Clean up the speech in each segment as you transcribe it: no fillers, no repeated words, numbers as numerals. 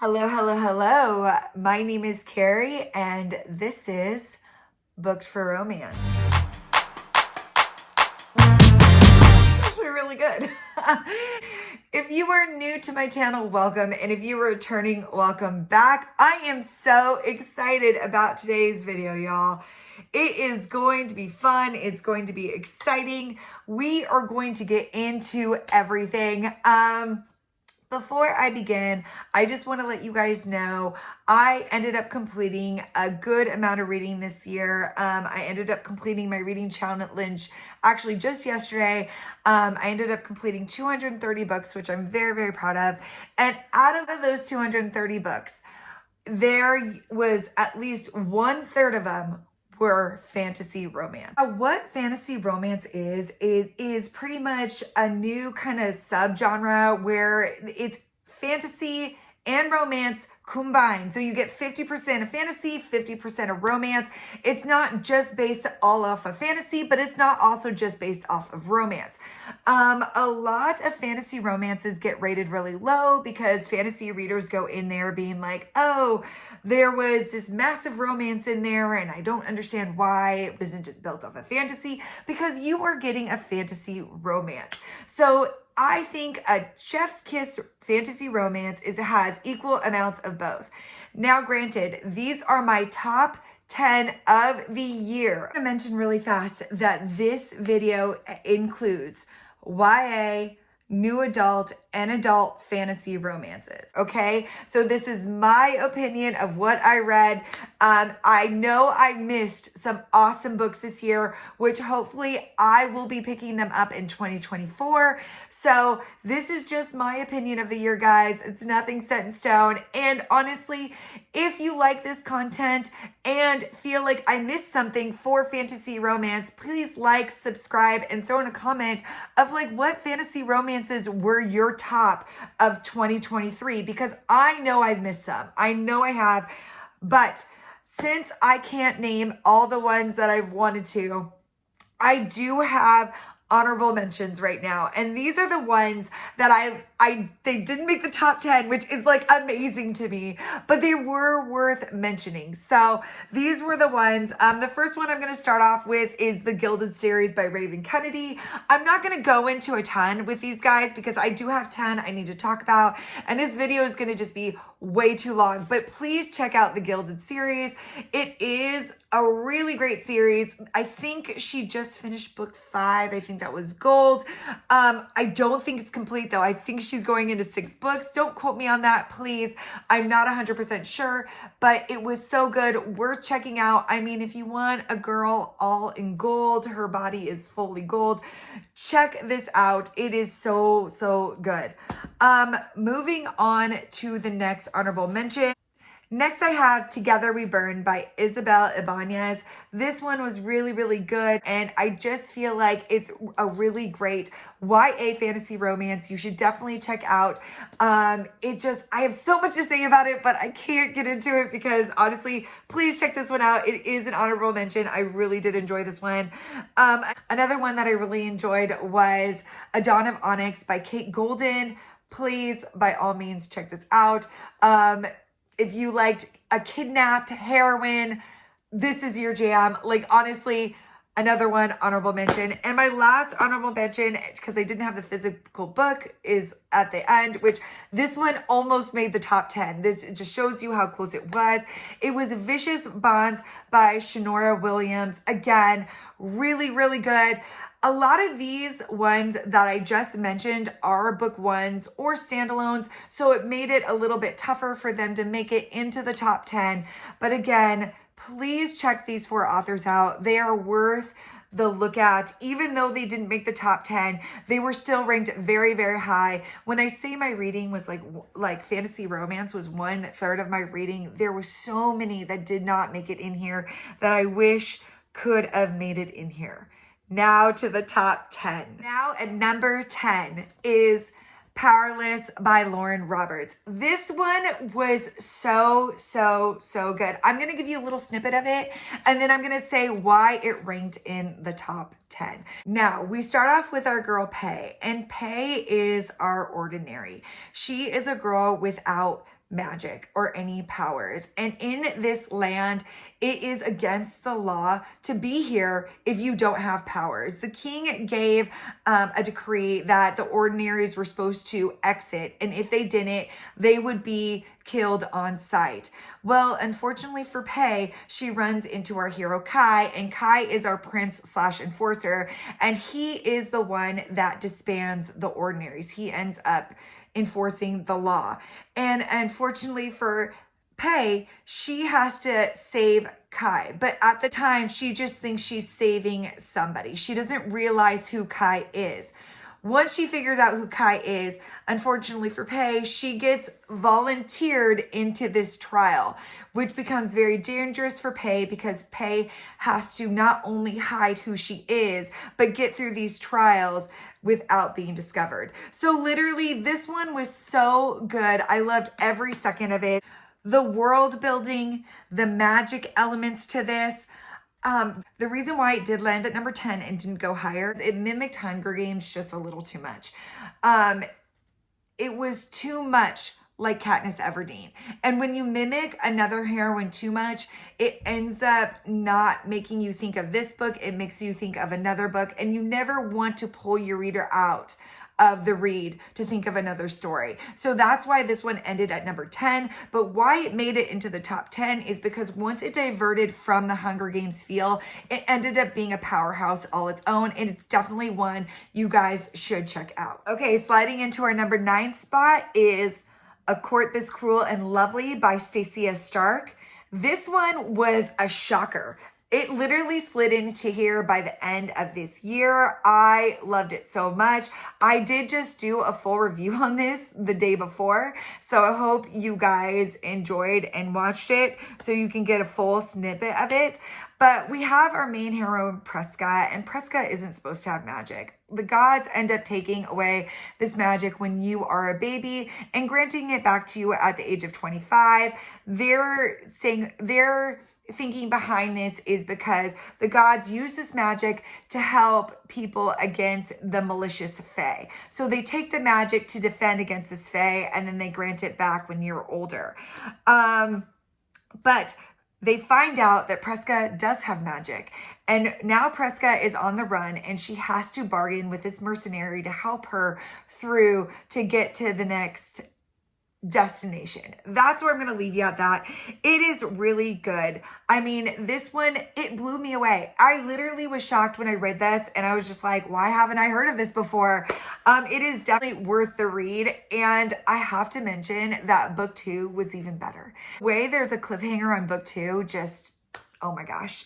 Hello, hello, hello. My name is Carrie, and this is Booked for Romance. Actually, really good. If you are new to my channel, welcome. And if you are returning, welcome back. I am so excited about today's video, y'all. It is going to be fun. It's going to be exciting. We are going to get into everything. Before I begin, I just want to let you guys know I ended up completing a good amount of reading this year. I ended up completing my reading challenge actually just yesterday. I ended up completing 230 books, which I'm very, very proud of. And out of those 230 books, there was at least 1/3 of them were fantasy romance. What fantasy romance is, it is pretty much a new kind of subgenre where it's fantasy and romance combined. So you get 50% of fantasy, 50% of romance. It's not just based all off of fantasy, but it's not also just based off of romance. A lot of fantasy romances get rated really low because fantasy readers go in there being like, oh, there was this massive romance in there and I don't understand why it wasn't just built off of fantasy, because you are getting a fantasy romance. So I think a chef's kiss fantasy romance has equal amounts of both. Now, granted, these are my top 10 of the year. I'm gonna mention really fast that this video includes YA, new adult, and adult fantasy romances. Okay, so this is my opinion of what I read. I know I missed some awesome books this year, which hopefully I will be picking them up in 2024. So this is just my opinion of the year, guys. It's nothing set in stone. And honestly, if you like this content and feel like I missed something for fantasy romance, please like, subscribe, and throw in a comment of like what fantasy romances were your top of 2023, because I know I've missed some. I know I have, but since I can't name all the ones that I've wanted to, I do have honorable mentions right now. And these are the ones that they didn't make the top 10, which is like amazing to me, but they were worth mentioning. So these were the ones. The first one I'm going to start off with is the Gilded series by Raven Kennedy. I'm not going to go into a ton with these guys because I do have 10 I need to talk about. And this video is going to just be way too long, but please check out the Gilded series. It is a really great series. I think she just finished book 5. I think that was gold. I don't think it's complete though. I think she's going into 6 books. Don't quote me on that, please. I'm not 100% sure, but it was so good. Worth checking out. I mean, if you want a girl all in gold, her body is fully gold, check this out. It is so, so good. Moving on to the next honorable mention. Next, I have Together We Burn by Isabel Ibanez. This one was really, really good, and I just feel like it's a really great YA fantasy romance. You should definitely check out. I have so much to say about it, but I can't get into it because honestly, please check this one out. It is an honorable mention. I really did enjoy this one. Another one that I really enjoyed was A Dawn of Onyx by Kate Golden. Please, by all means, check this out. If you liked a kidnapped heroine, this is your jam. Like, honestly, another one, honorable mention. And my last honorable mention, because I didn't have the physical book, is at the end, which this one almost made the top 10. This just shows you how close it was. It was Vicious Bonds by Shanora Williams. Again, really, really good. A lot of these ones that I just mentioned are book ones or standalones, so it made it a little bit tougher for them to make it into the top 10. But again, please check these 4 authors out. They are worth the look at. Even though they didn't make the top 10, they were still ranked very, very high. When I say my reading was like fantasy romance was 1/3 of my reading, there were so many that did not make it in here that I wish could have made it in here. Now to the top 10. Now at number 10 is Powerless by Lauren Roberts. This one was so, so, so good. I'm going to give you a little snippet of it, and then I'm going to say why it ranked in the top 10. Now, we start off with our girl, Pei, and Pei is our ordinary. She is a girl without magic or any powers. And in this land, it is against the law to be here if you don't have powers. The king gave a decree that the ordinaries were supposed to exit, and if they didn't, they would be killed on sight. Well, unfortunately for Pei, she runs into our hero Kai, and Kai is our prince / enforcer, and he is the one that disbands the ordinaries. He ends up enforcing the law. And unfortunately for Pei, she has to save Kai. But at the time, she just thinks she's saving somebody. She doesn't realize who Kai is. Once she figures out who Kai is, unfortunately for Pei, she gets volunteered into this trial, which becomes very dangerous for Pei because Pei has to not only hide who she is, but get through these trials without being discovered. So literally, this one was so good. I loved every second of it. The world building, the magic elements to this. The reason why it did land at number 10 and didn't go higher, it mimicked Hunger Games just a little too much. It was too much like Katniss Everdeen. And when you mimic another heroine too much, it ends up not making you think of this book. It makes you think of another book, and you never want to pull your reader out of the read to think of another story. So that's why this one ended at number 10. But why it made it into the top 10 is because once it diverted from the Hunger Games feel, it ended up being a powerhouse all its own. And it's definitely one you guys should check out. Okay, sliding into our number 9 spot is A Court This Cruel and Lovely by Stacia Stark. This one was a shocker. It literally slid into here by the end of this year. I loved it so much. I did just do a full review on this the day before, so I hope you guys enjoyed and watched it so you can get a full snippet of it. But we have our main hero, Prescott, and Prescott isn't supposed to have magic. The gods end up taking away this magic when you are a baby and granting it back to you at the age of 25. They're thinking behind this is because the gods use this magic to help people against the malicious fae. So they take the magic to defend against this fae, and then they grant it back when you're older. But they find out that Prescott does have magic. And now Prescott is on the run, and she has to bargain with this mercenary to help her through to get to the next destination. That's where I'm going to leave you at that. It is really good. I mean, this one, it blew me away. I literally was shocked when I read this, and I was just like, why haven't I heard of this before? It is definitely worth the read. And I have to mention that book 2 was even better. The way there's a cliffhanger on book 2, just oh my gosh,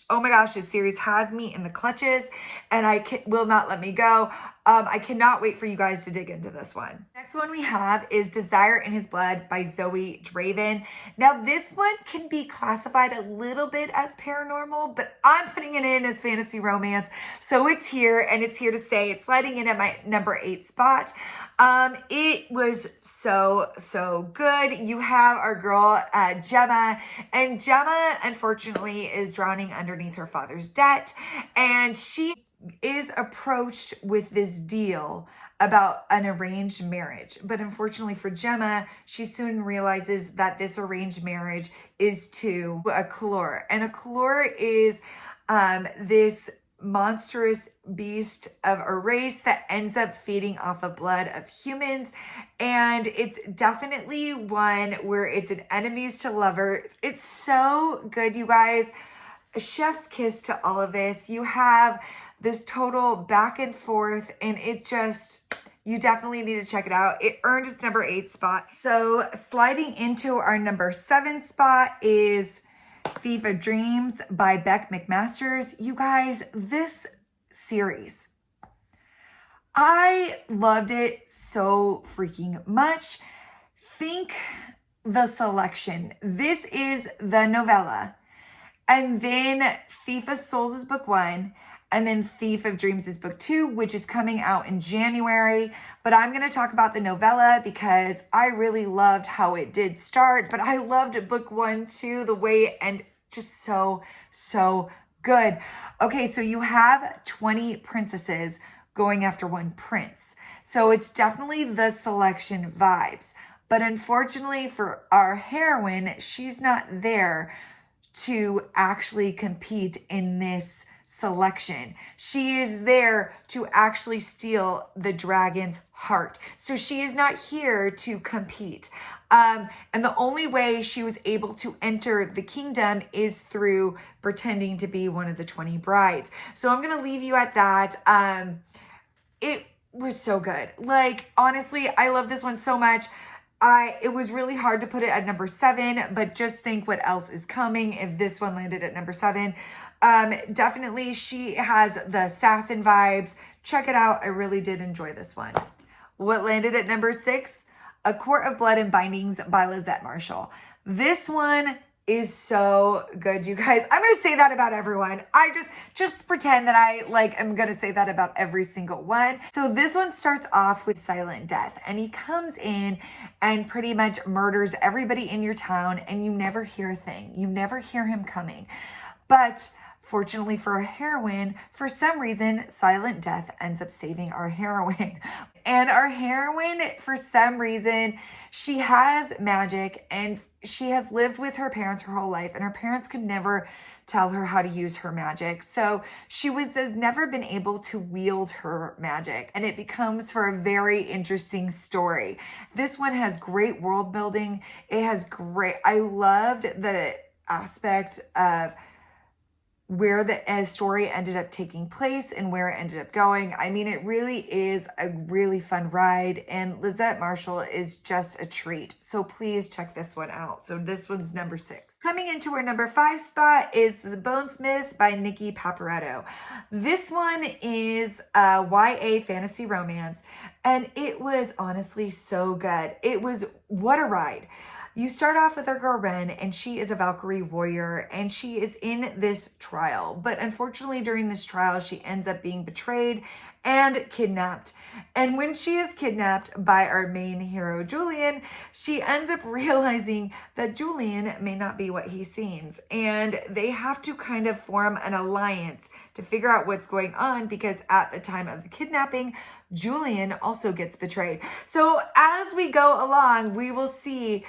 this series has me in the clutches, and will not let me go. I cannot wait for you guys to dig into this one. Next one we have is Desire in His Blood by Zoe Draven. Now this one can be classified a little bit as paranormal, but I'm putting it in as fantasy romance. So it's here, and it's here to stay. It's sliding in at my number 8 spot. It was so good. You have our girl, Gemma, and Gemma unfortunately is drowning underneath her father's debt, and she is approached with this deal about an arranged marriage. But unfortunately for Gemma, she soon realizes that this arranged marriage is to a Clore. And a Clore is this monstrous beast of a race that ends up feeding off the blood of humans. And it's definitely one where it's an enemies to lovers. It's so good, you guys. A chef's kiss to all of this. You have this total back and forth, and it just, you definitely need to check it out. It earned its number 8 spot. So sliding into our number 7 spot is Thief of Dreams by Beck McMasters. You guys, this series, I loved it so freaking much. Think the selection. This is the novella, and then Thief of Souls is book 1, and then Thief of Dreams is book 2, which is coming out in January. But I'm going to talk about the novella because I really loved how it did start, but I loved book 1 too, the way it ended, just so good. Okay, so you have 20 princesses going after one prince. So it's definitely the selection vibes. But unfortunately for our heroine, she's not there to actually compete in this selection. She is there to actually steal the dragon's heart. So she is not here to compete. And the only way she was able to enter the kingdom is through pretending to be one of the 20 brides. So I'm going to leave you at that. It was so good. Like, honestly, I love this one so much. It was really hard to put it at number 7, but just think what else is coming if this one landed at number 7. Definitely, she has the assassin vibes. Check it out. I really did enjoy this one. What landed at number 6? A Court of Blood and Bindings by Lizette Marshall. This one is so good, you guys. I'm going to say that about everyone. I just pretend that I'm going to say that about every single one. So this one starts off with silent death, and he comes in and pretty much murders everybody in your town, and you never hear a thing. You never hear him coming. But fortunately for our heroine, for some reason, silent death ends up saving our heroine. And our heroine, for some reason, she has magic, and she has lived with her parents her whole life, and her parents could never tell her how to use her magic. So she has never been able to wield her magic, and it becomes for a very interesting story. This one has great world building. I loved the aspect of where the story ended up taking place and where it ended up going. I mean, it really is a really fun ride, and Lizette Marshall is just a treat. So please check this one out. So this one's number 6. Coming into our number 5 spot is The Bonesmith by Nikki Paparetto. This one is a YA fantasy romance, and it was honestly so good. What a ride. You start off with our girl Ren, and she is a Valkyrie warrior, and she is in this trial. But unfortunately, during this trial, she ends up being betrayed and kidnapped. And when she is kidnapped by our main hero, Julian, she ends up realizing that Julian may not be what he seems. And they have to kind of form an alliance to figure out what's going on, because at the time of the kidnapping, Julian also gets betrayed. So as we go along, we will see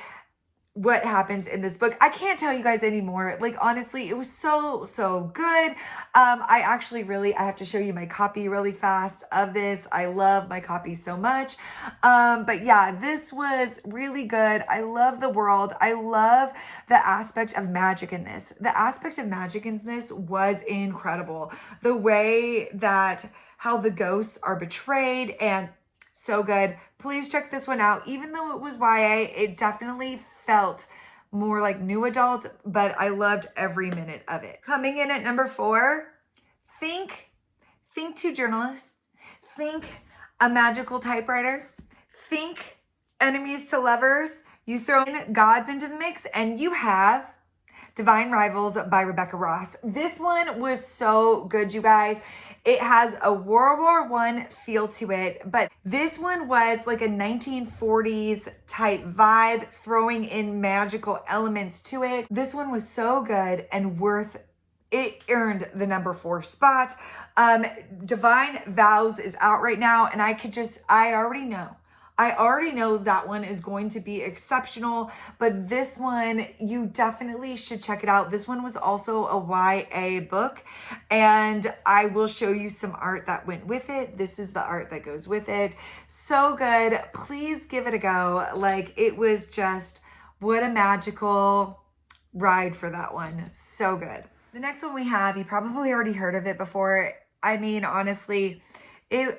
what happens in this book. I can't tell you guys anymore. Like, honestly, it was so good. I have to show you my copy really fast of this. I love my copy so much. But yeah, this was really good. I love the world. I love the aspect of magic in this. The aspect of magic in this was incredible. The way that how the ghosts are betrayed, and so good. Please check this one out. Even though it was YA, it definitely felt more like new adult, but I loved every minute of it. Coming in at number 4, think 2 journalists, think a magical typewriter, think enemies to lovers. You throw in gods into the mix, and you have Divine Rivals by Rebecca Ross. This one was so good, you guys. It has a World War I feel to it, but this one was like a 1940s type vibe, throwing in magical elements to it. This one was so good and it earned the number 4 spot. Divine Vows is out right now, and I already know that one is going to be exceptional, but this one, you definitely should check it out. This one was also a YA book, and I will show you some art that went with it. This is the art that goes with it. So good. Please give it a go. Like, it was just, what a magical ride for that one. So good. The next one we have, you probably already heard of it before. I mean, honestly,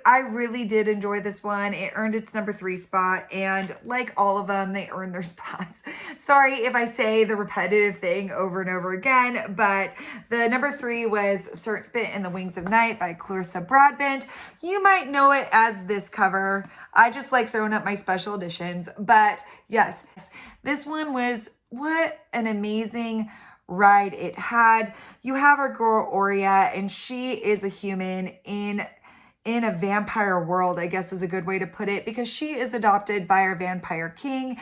I really did enjoy this one. It earned its number 3 spot, and like all of them, they earned their spots. Sorry if I say the repetitive thing over and over again, but the number 3 was Serpent in the Wings of Night by Clarissa Broadbent. You might know it as this cover. I just like throwing up my special editions, but yes, this one was, what an amazing ride it had. You have our girl Aurea, and she is a human in in a vampire world, I guess is a good way to put it, because she is adopted by our vampire king.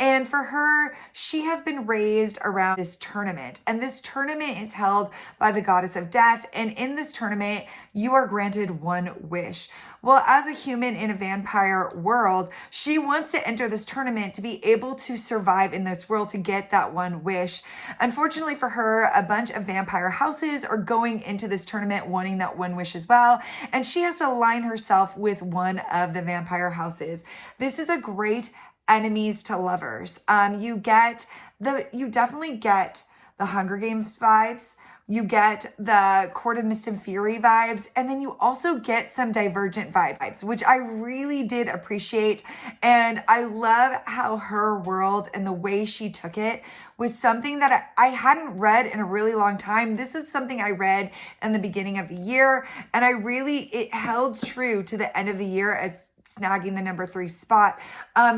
And for her, she has been raised around this tournament. And this tournament is held by the goddess of death. And in this tournament, you are granted one wish. Well, as a human in a vampire world, she wants to enter this tournament to be able to survive in this world, to get that one wish. Unfortunately for her, a bunch of vampire houses are going into this tournament wanting that one wish as well. And she has to align herself with one of the vampire houses. This is a great enemies to lovers. You definitely get the Hunger Games vibes. You get the Court of Mist and Fury vibes, and then you also get some Divergent vibes, which I really did appreciate. And I love how her world and the way she took it was something that I hadn't read in a really long time. This is something I read in the beginning of the year, and it held true to the end of the year as snagging the number 3 spot,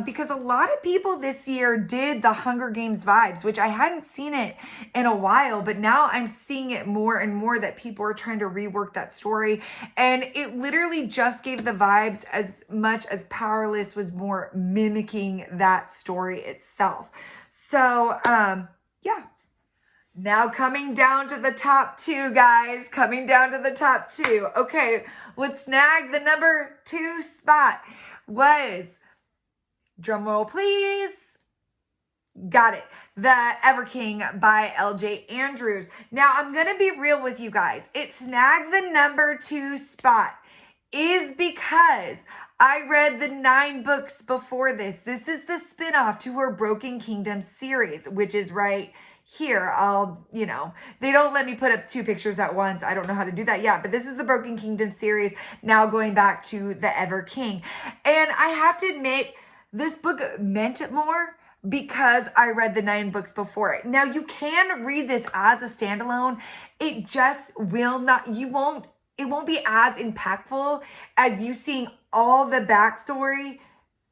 because a lot of people this year did the Hunger Games vibes, which I hadn't seen it in a while, but now I'm seeing it more and more that people are trying to rework that story. And it literally just gave the vibes as much as Powerless was more mimicking that story itself. So, yeah. Now coming down to the top 2, guys. Coming down to the top 2. Okay, what snagged the number 2 spot was, drumroll please, got it, The Ever King by LJ Andrews. Now, I'm going to be real with you guys. It snagged the number 2 spot is because I read the 9 books before this. This is the spinoff to her Broken Kingdom series, which is right here. They don't let me put up 2 pictures at once. I don't know how to do that yet, but this is the Broken Kingdom series, now going back to The Ever King. And I have to admit, this book meant it more because I read the 9 books before it. Now, you can read this as a standalone. It just will not, it won't be as impactful as you seeing all the backstory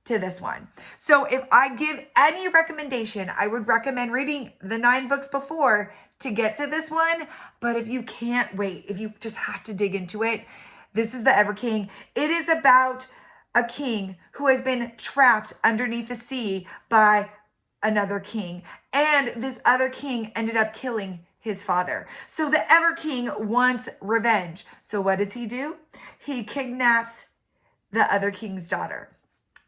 to this one. So if I give any recommendation, I would recommend reading the 9 books before to get to this one. But if you can't wait, if you just have to dig into it, this is The Ever King. It is about a king who has been trapped underneath the sea by another king. And this other king ended up killing his father. So the Ever King wants revenge. So what does he do? He kidnaps the other king's daughter.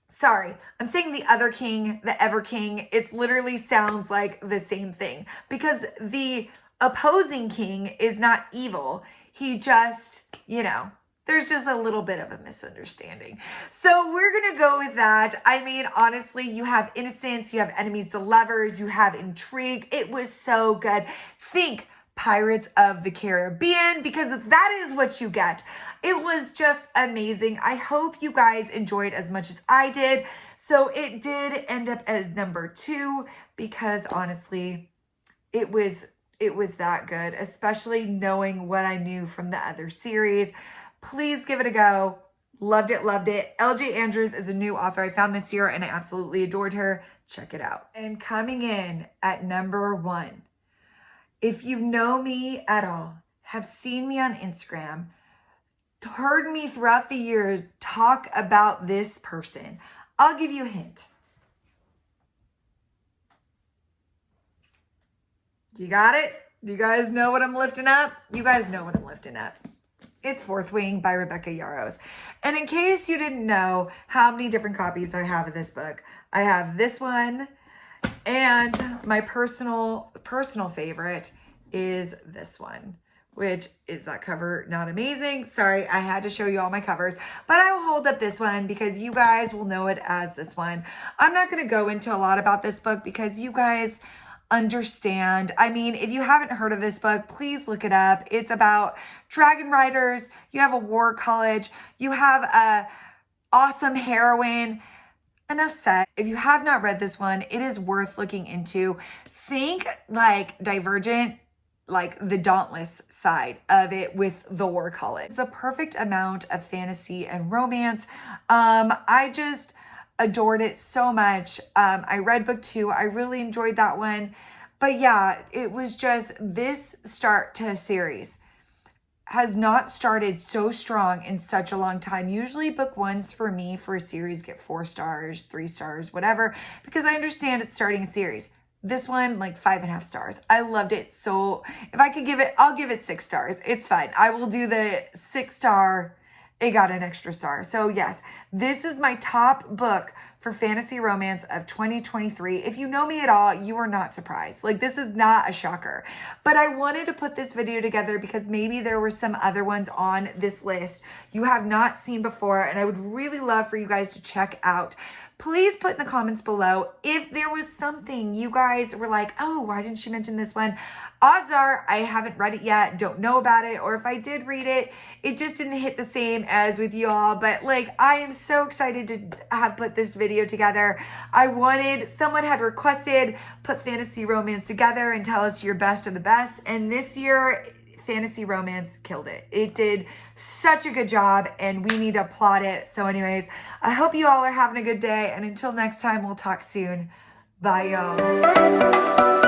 Sorry, I'm saying the other king, the Ever King. It literally sounds like the same thing because the opposing king is not evil. He just, there's just a little bit of a misunderstanding. So we're going to go with that. I mean, honestly, you have innocence, you have enemies to lovers, you have intrigue. It was so good. Think Pirates of the Caribbean, because that is what you get. It was just amazing. I hope you guys enjoyed as much as I did. So it did end up as number 2 because honestly, it was that good, especially knowing what I knew from the other series. Please give it a go. Loved it, loved it. LJ Andrews is a new author I found this year and I absolutely adored her. Check it out. And coming in at number 1, if you know me at all, have seen me on Instagram, heard me throughout the years talk about this person, I'll give you a hint. You got it? You guys know what I'm lifting up? You guys know what I'm lifting up. It's Fourth Wing by Rebecca Yarros. And in case you didn't know how many different copies I have of this book, I have this one, and my personal favorite is this one, which is that cover not amazing? Sorry, I had to show you all my covers, but I will hold up this one because you guys will know it as this one. I'm not going to go into a lot about this book because you guys understand. I mean, if you haven't heard of this book, please look it up. It's about dragon riders. You have a war college. You have a awesome heroine. Enough said. If you have not read this one, it is worth looking into. Think like Divergent, like the Dauntless side of it with the war college. It's the perfect amount of fantasy and romance. I just adored it so much. I read book 2. I really enjoyed that one. But yeah, it was just this start to a series. has not started so strong in such a long time. Usually book ones for me for a series get 4 stars, 3 stars, whatever, because I understand it's starting a series. This one, like 5.5 stars. I loved it. So if I could give it, I'll give it 6 stars. It's fine. I will do the 6-star. It got an extra star. So yes, this is my top book for fantasy romance of 2023. If you know me at all, you are not surprised. Like, this is not a shocker. But I wanted to put this video together because maybe there were some other ones on this list you have not seen before, and I would really love for you guys to check out. Please put in the comments below if there was something you guys were like, oh, why didn't she mention this one? Odds are I haven't read it yet, don't know about it, or if I did read it, it just didn't hit the same as with y'all. But like, I am so excited to have put this video together. Someone had requested put fantasy romance together and tell us your best of the best. And this year, fantasy romance killed it. It did such a good job, and we need to applaud it. So anyways, I hope you all are having a good day, and until next time, we'll talk soon. Bye, y'all.